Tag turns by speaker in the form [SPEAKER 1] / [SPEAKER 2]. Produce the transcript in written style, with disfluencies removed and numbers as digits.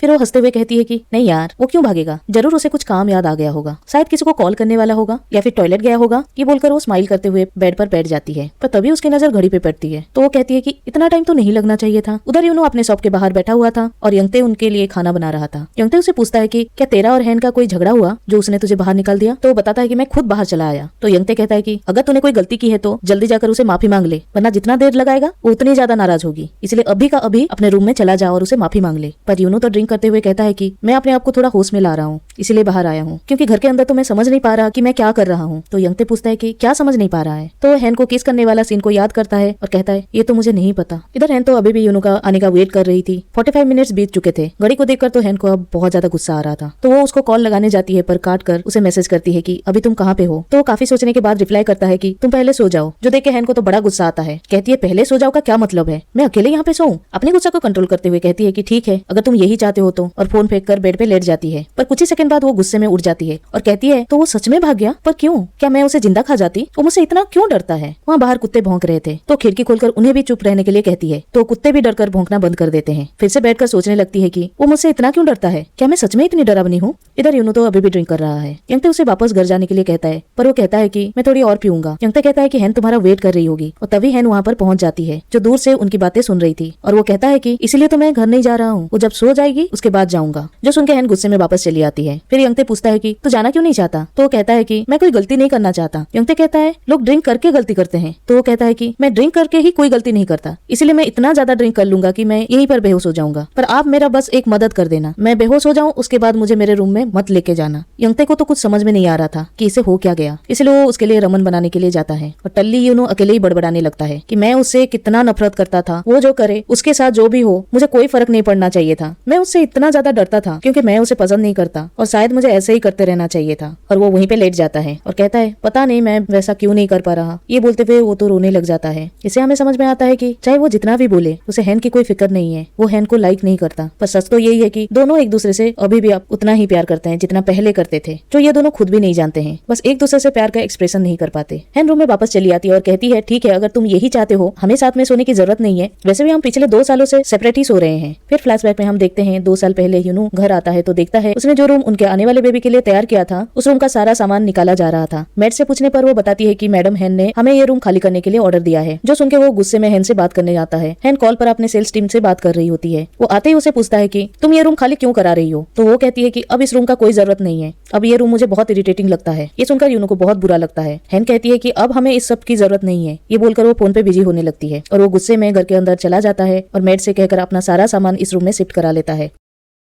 [SPEAKER 1] फिर वो हंसते हुए कहती है कि नहीं यार, वो क्यों भागेगा, जरूर उसे कुछ काम याद आ गया होगा, शायद किसी को कॉल करने वाला होगा या फिर टॉयलेट गया होगा। ये बोलकर वो स्माइल करते हुए बेड पर बैठ जाती है, पर तभी उसकी नजर घड़ी पे पड़ती है तो वो कहती है कि इतना टाइम तो नहीं लगना चाहिए था। उधर यूनो अपने शॉप के बाहर बैठा हुआ था और यंगते उनके लिए खाना बना रहा था। यंगते उसे पूछता है कि क्या तेरा और हैन का कोई झगड़ा हुआ जो उसने तुझे बाहर निकाल दिया। तो वो बताता है कि मैं खुद बाहर चला आया। तो यंगते कहता है कि अगर तूने कोई गलती की है तो जल्दी जाकर उसे माफी मांग ले, वरना जितना देर लगाएगा वो उतनी ज्यादा नाराज होगी, इसलिए अभी का अभी अपने रूम में चला जा और उसे माफी मांग ले। पर यूनो तो ड्रिंक करते हुए कहता है कि मैं अपने आप को थोड़ा होश में ला रहा हूँ, इसीलिए बाहर आया हूँ, क्योंकि घर के अंदर तो मैं समझ नहीं पा रहा कि मैं क्या कर रहा हूँ। तो यंगते पूछता है कि क्या समझ नहीं पा रहा है। तो हैन को किस करने वाला सीन को याद करता है और कहता है ये तो मुझे नहीं पता। इधर हैन तो अभी भी यूनो का आने का वेट कर रही थी। 45 मिनट्स बीत चुके थे। घड़ी को देखकर तो हैन को अब बहुत ज्यादा गुस्सा आ रहा था, तो वो उसको कॉल लगाने जाती है पर काट कर उसे मैसेज करती है कि अभी तुम कहाँ पे हो। तो वो काफी सोचने के बाद रिप्लाई करता है कि तुम पहले सो जाओ। जो देख के हैन को तो बड़ा गुस्सा आता है। कहती है पहले सो जाओ का क्या मतलब है, मैं अकेले यहाँ पे सोऊं। अपने गुस्सा को कंट्रोल करते हुए कहती है कि ठीक है अगर तुम यही चाहते हो तो, और फोन फेंक कर बेड पे लेट जाती है। पर कुछ ही सेकंड बाद वो गुस्से में उठ जाती है और कहती है तो वो सच में भाग गया, पर क्यों, क्या मैं उसे जिंदा खा जाती, वो मुझसे इतना क्यों डरता है। वहाँ बाहर कुत्ते भौंक रहे थे तो खिड़की खोलकर उन्हें भी चुप रहने के लिए कहती है, तो कुत्ते भी डरकर भौंकना बंद कर देते हैं। फिर से बैठकर सोचने लगती है कि वो मुझसे इतना क्यों डरता है, क्या मैं सच में इतनी डरावनी हूँ। इधर यूनो तो अभी भी ड्रिंक कर रहा है। यंगते उसे वापस घर जाने के लिए कहता है, पर वो कहता है कि मैं थोड़ी और पीऊंगा। यंगते कहता है कि हैन तुम्हारा वेट कर रही होगी, और तभी हैन वहाँ पर पहुंच जाती है जो दूर से उनकी बातें सुन रही थी। और वो कहता है कि इसीलिए तो मैं घर नहीं जा रहा हूँ, वो जब सो जाएगी उसके बाद जाऊंगा। जो सुनकर हैन गुस्से में वापस चली आती है। फिर यंगते पूछता है कि तू जाना क्यों नहीं चाहता। तो वो कहता है कि मैं कोई गलती नहीं करना चाहता। यंगते कहता है लोग ड्रिंक करके गलती करते हैं। तो वो कहता है कि मैं ड्रिंक करके ही कोई गलती नहीं करता, इसलिए मैं इतना ज्यादा ड्रिंक कर लूंगा कि मैं यहीं पर बेहोश हो जाऊंगा। पर आप मेरा बस एक मदद कर देना, मैं बेहोश हो जाऊं उसके बाद मुझे मेरे रूम में मत लेके जाना। यंगते को तो कुछ समझ में नहीं आ रहा था कि इसे हो क्या गया, इसलिए वो उसके लिए रमन बनाने के लिए जाता है। और टल्ली यूनो अकेले ही बड़बड़ाने लगता है कि मैं उससे कितना नफरत करता था, वो जो करे उसके साथ जो भी हो मुझे कोई फर्क नहीं पड़ना चाहिए था। मैं उससे इतना ज्यादा डरता था क्योंकि मैं उसे पसंद नहीं करता, और शायद मुझे ऐसे ही करते रहना चाहिए था। और वो वहीं पे लेट जाता है और कहता है पता नहीं मैं वैसा क्यों नहीं कर पा रहा। ये बोलते हुए वो तो रोने लग जाता है। इससे हमें समझ में आता है कि चाहे वो जितना भी बोले उसे हैन की कोई फिक्र नहीं है, वो हैन को लाइक नहीं करता। पर सच तो यही है कि दोनों एक दूसरे से अभी भी उतना ही प्यार करते हैं जितना पहले करते थे, जो ये दोनों खुद भी नहीं जानते हैं, बस एक दूसरे से प्यार का एक्सप्रेशन नहीं कर पाते। हैन रूम में वापस चली आती है और कहती है ठीक है अगर तुम यही चाहते हो हमें साथ में सोने की जरूरत नहीं है, वैसे भी हम पिछले 2 सालों से सेपरेट ही सो रहे हैं। फिर फ्लैशबैक में हम देखते हैं 2 साल पहले यूनो घर आता है तो देखता है उसने जो रूम उनके आने वाले बेबी के लिए तैयार किया था उस रूम का सारा सामान निकाला जा रहा था। मैड से पूछने पर वो बताती है कि मैडम हैन ने हमें ये रूम खाली करने के लिए ऑर्डर दिया है। जो सुनकर वो गुस्से में हैन से बात करने जाता है। हैन कॉल पर अपने सेल्स टीम से बात कर रही होती है। वो आते ही उसे पूछता है कि तुम ये रूम खाली क्यों करा रही हो। तो वो कहती है कि अब इस रूम का कोई जरूरत नहीं है, अब ये रूम मुझे बहुत इरिटेटिंग लगता है। ये सुनकर यूनो को बहुत बुरा लगता है। हैन कहती है कि अब हमें इस सब की जरूरत नहीं है। ये बोलकर वो फोन पे बिजी होने लगती है और वो गुस्से में घर के अंदर चला जाता है और मेड से कहकर अपना सारा सामान इस रूम में शिफ्ट करा लेता है।